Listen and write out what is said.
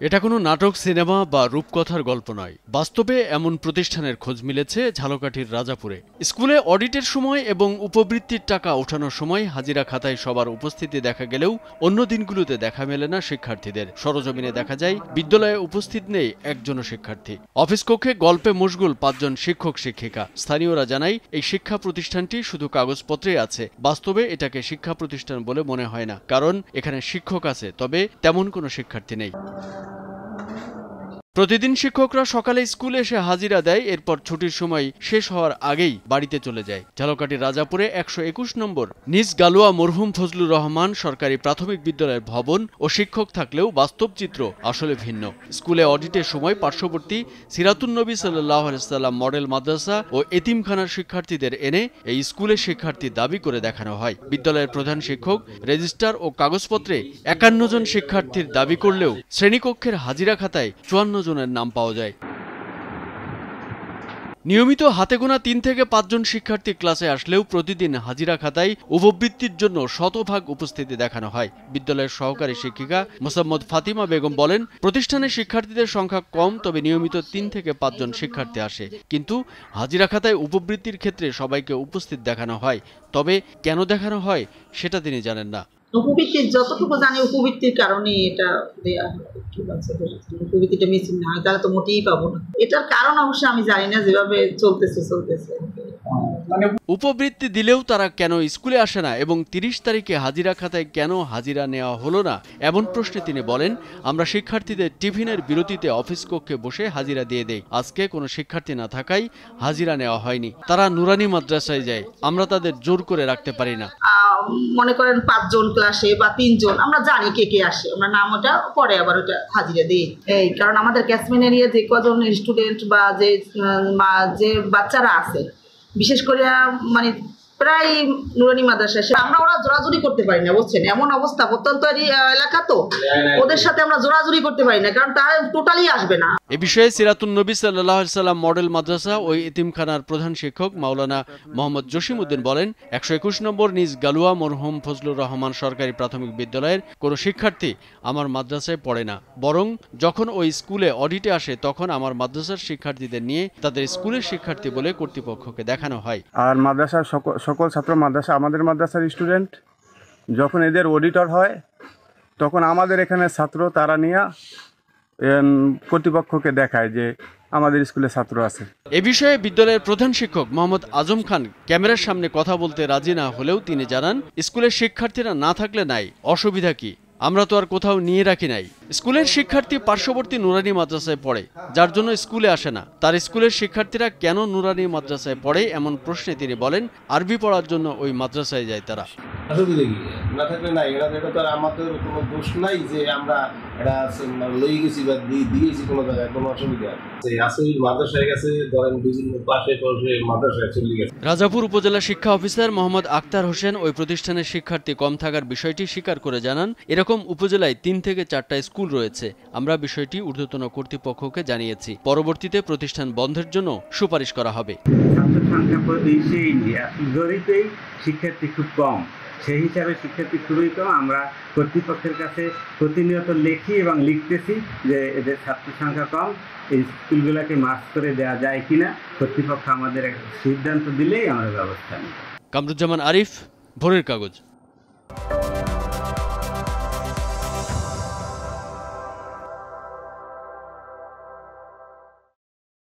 এটা কোনো নাটক, সিনেমা বা রূপকথার গল্প নয়। বাস্তবে এমন প্রতিষ্ঠানের খোঁজ মিলেছে ঝালকাঠির রাজাপুরে। স্কুলে অডিটের সময় এবং উপবৃত্তির টাকা ওঠানোর সময় হাজিরা খাতায় সবার উপস্থিতি দেখা গেলেও অন্য দিনগুলোতে দেখা মেলে না শিক্ষার্থীদের। সরজমিনে দেখা যায় বিদ্যালয়ে উপস্থিত নেই একজনও শিক্ষার্থী। অফিস কক্ষে গল্পে মশগুল 5 জন শিক্ষক শিক্ষিকা। স্থানীয়রা জানায় এই শিক্ষা প্রতিষ্ঠানটি শুধু কাগজপত্রে আছে, বাস্তবে এটাকে শিক্ষা প্রতিষ্ঠান বলে মনে হয় না, কারণ এখানে শিক্ষক আছে, তবে তেমন কোনো শিক্ষার্থী নেই। প্রতিদিন শিক্ষকরা সকালে স্কুলে এসে হাজিরা দেয়, এরপর ছুটির সময় শেষ হওয়ার আগেই বাড়িতে চলে যায়। ঝালকাঠির রাজাপুরে 121 নম্বর নিজ গালুয়া মরহুম ফজলুর রহমান সরকারি প্রাথমিক বিদ্যালয়ের ভবন ও শিক্ষক থাকলেও বাস্তব চিত্র আসলে ভিন্ন। স্কুলে অডিটের সময় পার্শ্ববর্তী সিরাতুন্নবী সাল্লাল্লাহু আলাইহি সাল্লাম মডেল মাদ্রাসা ও এতিমখানার শিক্ষার্থীদের এনে এই স্কুলের শিক্ষার্থী দাবি করে দেখানো হয়। বিদ্যালয়ের প্রধান শিক্ষক রেজিস্টার ও কাগজপত্রে 51 জন শিক্ষার্থীর দাবি করলেও শ্রেণীকক্ষের হাজিরা খাতায় 54 জনের নাম পাওয়া যায়। নিয়মিত হাতে গোনা 3 থেকে 5 জন শিক্ষার্থী ক্লাসে আসলেও প্রতিদিন হাজিরা খাতায় উপবৃত্তির জন্য শতভাগ উপস্থিতি দেখানো হয়। বিদ্যালয়ের সহকারী শিক্ষিকা মোসাম্মদ ফাতিমা বেগম বলেন, প্রতিষ্ঠানের শিক্ষার্থীদের সংখ্যা কম, তবে নিয়মিত 3 থেকে 5 জন শিক্ষার্থী আসে, কিন্তু হাজিরা খাতায় উপবৃত্তির ক্ষেত্রে সবাইকে উপস্থিত দেখানো হয়। তবে কেন দেখানো হয় সেটা তিনি জানেন না। উপবৃত্তির যতটুকু জানি উপবৃত্তির কারণে এটা দেয়া হয়। উপবৃত্তিটা মিসিং না হয় তাহলে তো মোটেই পাবো না। এটার কারণ অবশ্য আমি জানি না, যেভাবে চলতেছে। উপবৃত্তি দিলেও তারা কেন স্কুলে আসে না এবং 30 তারিখে হাজিরা খাতায় কেন হাজিরা নেওয়া হলো না, এমন প্রশ্নে তিনি বলেন, আমরা শিক্ষার্থীদের টিফিনের বিরতিতে অফিস কক্ষে বসে হাজিরা দিয়ে দেই। আজকে কোনো শিক্ষার্থী না থাকায় হাজিরা নেওয়া হয়নি। তারা নুরানি মাদ্রাসায় যায়, আমরা তাদের জোর করে রাখতে পারি না। মনে করেন 5 জন ক্লাসে বা 3 জন, আমরা জানি কে কে আসে, আমরা নাম ওটা পরে আবার ওটা হাজিরা দিই। এই কারণ আমাদের ক্যাশমেন্ট এরিয়া যে কজন স্টুডেন্ট বা যে বাচ্চারা আছে, বিশেষ করে মানে প্রায় নুরানি মাদ্রাসা, আমরা ওরা জোরাজুরি করতে পারি না, বুঝছেন? এমন অবস্থা, প্রত্যন্ত এলাকা তো, ওদের সাথে আমরা জোরাজুরি করতে পারি না, কারণ তারা টোটালি আসবে না। এ বিষয়ে সিরাতুন্নবী সাল্লাল্লাহু আলাইহি সাল্লাম মডেল মাদ্রাসা ও এতিমখানার প্রধান শিক্ষক মাওলানা মোহাম্মদ জসিমউদ্দিন বলেন, 121 নম্বর নিজ গালুয়া মরহুম ফজলুর রহমান সরকারি প্রাথমিক বিদ্যালয়ের কোনো শিক্ষার্থী আমার মাদ্রাসায় পড়ে না, বরং যখন ওই স্কুলে অডিটে আসে তখন আমার মাদ্রাসার শিক্ষার্থীদের নিয়ে তাদের স্কুলের শিক্ষার্থী বলে কর্তৃপক্ষকে দেখানো হয়। আর মাদ্রাসার সকল ছাত্র মাদ্রাসা আমাদের মাদ্রাসার স্টুডেন্ট, যখন এদের অডিটর হয় তখন আমাদের এখানে ছাত্র তারা নিয়ে কর্তৃপক্ষকে দেখায় যে আমাদের স্কুলে ছাত্র আছে। এ বিষয়ে বিদ্যালয়ের প্রধান শিক্ষক মোহাম্মদ আজম খান ক্যামেরার সামনে কথা বলতে রাজি না হলেও তিনি জানান, স্কুলের শিক্ষার্থীরা না থাকলে নাই, অসুবিধা কি? আমরা তো আর কোথাও নিয়ে রাখি নাই। স্কুলের শিক্ষার্থী পার্শ্ববর্তী নুরানি মাদ্রাসায় পড়ে, যার জন্য স্কুলে আসে না। তার স্কুলের শিক্ষার্থীরা কেন নুরানি মাদ্রাসায় পড়ে এমন প্রশ্নে তিনি বলেন, আরবি পড়ার জন্য ওই মাদ্রাসায় যায় তারা। না থাকলে নাই, এটা তো আমাদের কোনো দোষ নাই যে আমরা এটা লই গেছি বা দিয়েছি কোনো জায়গায়, কোনো অসুবিধা আসলে মাদ্রাসায় গেছে, ধরেন বিভিন্ন পাশে মাদ্রাসায় চলে গেছে। রাজাপুর উপজেলা শিক্ষা অফিসার মোহাম্মদ আক্তার হোসেন ওই প্রতিষ্ঠানের শিক্ষার্থী কম থাকার বিষয়টি স্বীকার করে জানান, এরকম উপজেলায় 3 থেকে 4টা স্কুল রয়েছে। আমরা বিষয়টি ঊর্ধ্বতন কর্তৃপক্ষকে জানিয়েছি। পরবর্তীতে প্রতিষ্ঠান বন্ধের জন্য সুপারিশ করা হবে। শিক্ষার্থী খুব কম, সেই হিসাবে শিক্ষার্থী খুবই কম। আমরা কর্তৃপক্ষের কাছে প্রতিনিয়ত লিখি এবং লিখতেছি যে এদের ছাত্র সংখ্যা কম, এই স্কুলগুলোকে মার্জ করে দেওয়া যায় কিনা, কর্তৃপক্ষ আমাদের সিদ্ধান্ত দিলেই আমরা ব্যবস্থা নিই। কামরুজ্জামান আরিফ, ভোরের কাগজ।